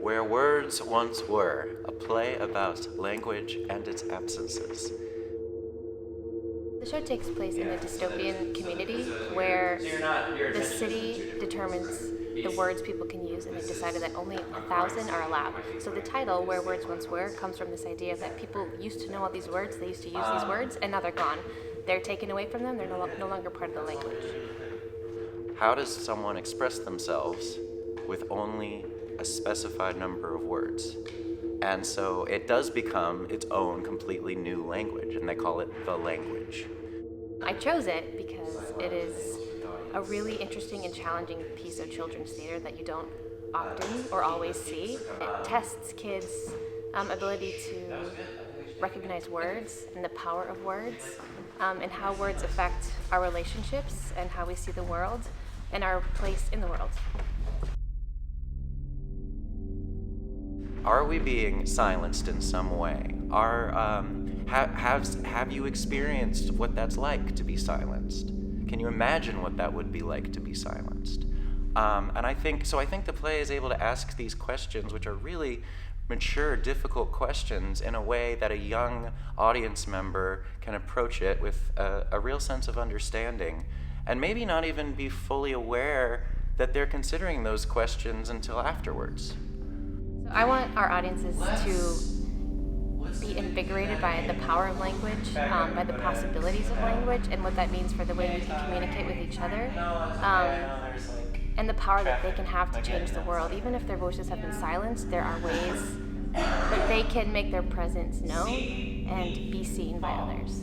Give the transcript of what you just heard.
Where Words Once Were, a play about language and its absences. The show takes place in a dystopian community where the city determines the words people can use, and they've decided that only 1,000 are allowed. So the title, Where Words Once Were, comes from this idea that people used to know all these words, they used to use these words, and now they're gone. They're taken away from them, they're no longer part of the language. How does someone express themselves with only a specified number of words? And so it does become its own completely new language, and they call it the language. I chose it because it is a really interesting and challenging piece of children's theater that you don't often or always see. It tests kids' ability to recognize words and the power of words, and how words affect our relationships and how we see the world and our place in the world. Are we being silenced in some way? Have you experienced what that's like to be silenced? Can you imagine what that would be like to be silenced? And I think the play is able to ask these questions, which are really mature, difficult questions, in a way that a young audience member can approach it with a real sense of understanding, and maybe not even be fully aware that they're considering those questions until afterwards. I want our audiences to be invigorated by the power of language, by the possibilities of language, and what that means for the way we can communicate with each other, and the power that they can have to change the world. Even if their voices have been silenced, there are ways that they can make their presence known and be seen by others.